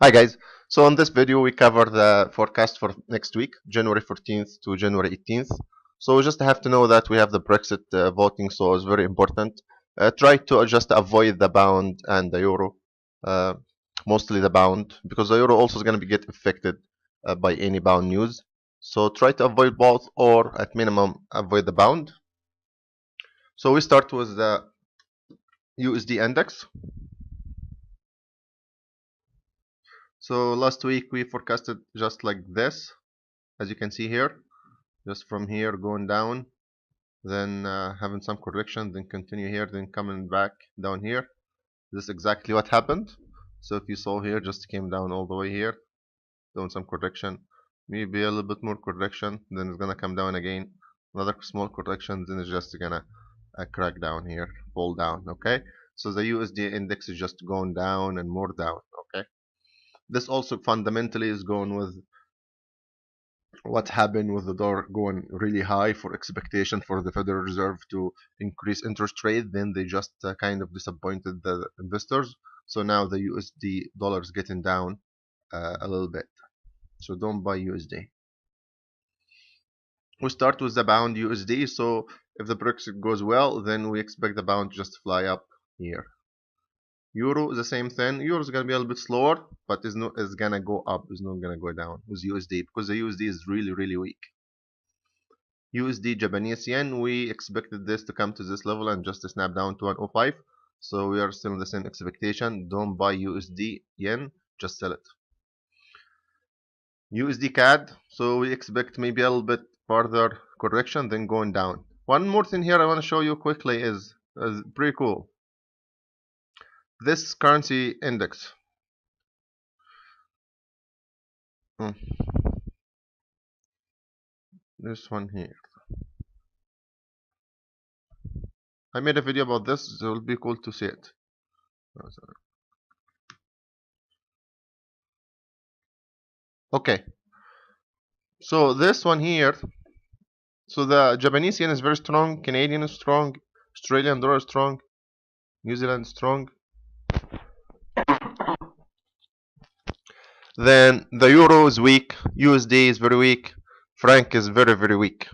Hi guys. So in this video we cover the forecast for next week, January 14th to January 18th. So we just have to know that we have the Brexit voting, so it's very important. Try to just avoid the pound and the euro, uh, mostly the pound, because the euro also is going to be get affected by any pound news. So try to avoid both, or at minimum avoid the pound. So we start with the USD index. So last week we forecasted just like this, as you can see here. Just from here going down, then having some correction, then continue here, then coming back down here. This is exactly what happened. So if you saw here, just came down all the way here, doing some correction, maybe a little bit more correction, then it's gonna come down again, another small correction, then it's just gonna crack down here, fall down. Okay, so the USD index is just going down and more down. Okay, this also fundamentally is going with what happened with the dollar going really high for expectation for the Federal Reserve to increase interest rate. Then they just kind of disappointed the investors. So now the USD dollar is getting down a little bit. So don't buy USD. We start with the pound USD. So if the Brexit goes well, then we expect the pound to just fly up here. Euro is the same thing. Euro is gonna be a little bit slower, but is gonna go up. It's not gonna go down with USD because the USD is really weak. USD Japanese yen, we expected this to come to this level and just to snap down to 105. So we are still in the same expectation. Don't buy USD yen, just sell it. USD CAD, so we expect maybe a little bit further correction, then going down. One more thing here I want to show you quickly is pretty cool. This currency index. Hmm. This one here. I made a video about this, so it will be cool to see it. Okay, so this one here, so the Japanese yen is very strong, Canadian is strong, Australian dollar is strong, New Zealand is strong. Then the euro is weak, USD is very weak, franc is very weak.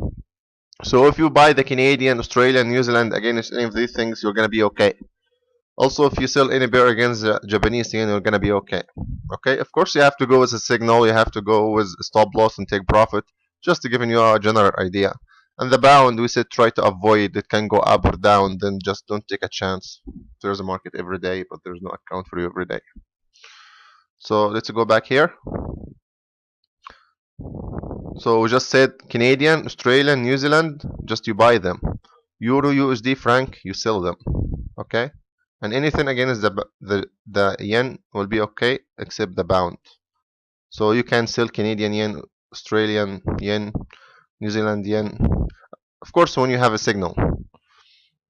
So if you buy the Canadian, Australian, New Zealand against any of these things, you're gonna be okay. Also, if you sell any pair against the Japanese yen, you're gonna be okay. Okay, of course you have to go with a signal, you have to go with stop loss and take profit, just to give you a general idea. And the pound, we said try to avoid, it can go up or down, then just don't take a chance. There's a market every day, but there's no account for you every day. So let's go back here. So we just said Canadian, Australian, New Zealand, just you buy them. Euro, USD, franc, you sell them. Okay? And anything against the yen will be okay except the pound. So you can sell Canadian yen, Australian yen, New Zealand yen. Of course, when you have a signal.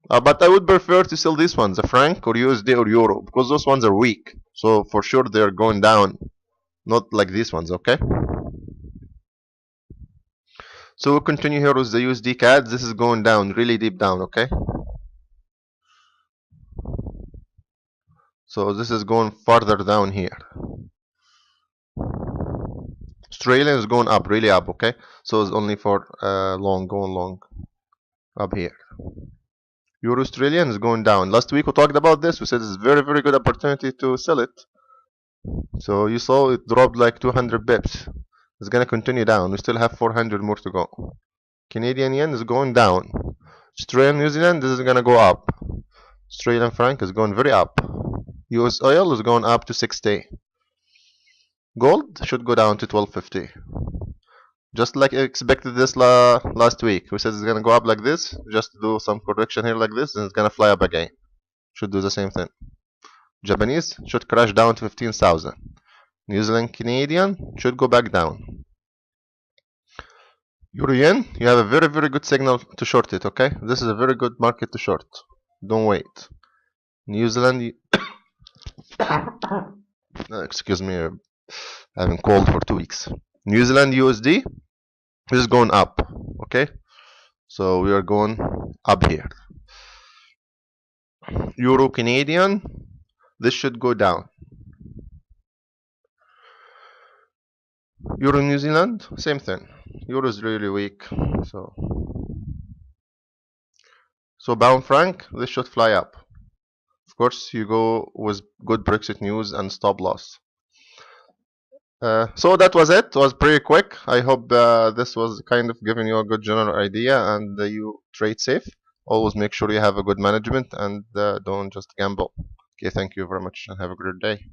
But I would prefer to sell these ones, the franc or USD or euro, because those ones are weak. So for sure they're going down, not like these ones, okay? So we'll continue here with the USD CAD. This is going down, really deep down, okay? So this is going farther down here. Australian is going up, really up, okay? So it's only for long, going long up here. Euro Australian is going down. Last week we talked about this. We said it's a very good opportunity to sell it. So you saw it dropped like 200 bips. It's gonna continue down. We still have 400 more to go. Canadian yen is going down. Australian New Zealand, this is gonna go up. Australian franc is going very up. US oil is going up to 60. Gold should go down to 1250. Just like expected this last week. We said it's gonna go up like this, just do some correction here like this, and it's gonna fly up again. Should do the same thing. Japanese should crash down to 15,000. New Zealand Canadian should go back down. Euro yen, you have a very good signal to short it, okay? This is a very good market to short. Don't wait. New Zealand, excuse me, I haven't cold for 2 weeks. New Zealand USD is going up, okay? So we are going up here. Euro Canadian, this should go down. Euro New Zealand, same thing. Euro is really weak, so pound franc, this should fly up. Of course, you go with good Brexit news and stop loss. So that was it. It was pretty quick. I hope this was kind of giving you a good general idea, and you trade safe. Always make sure you have a good management and don't just gamble. Okay, thank you very much and have a great day.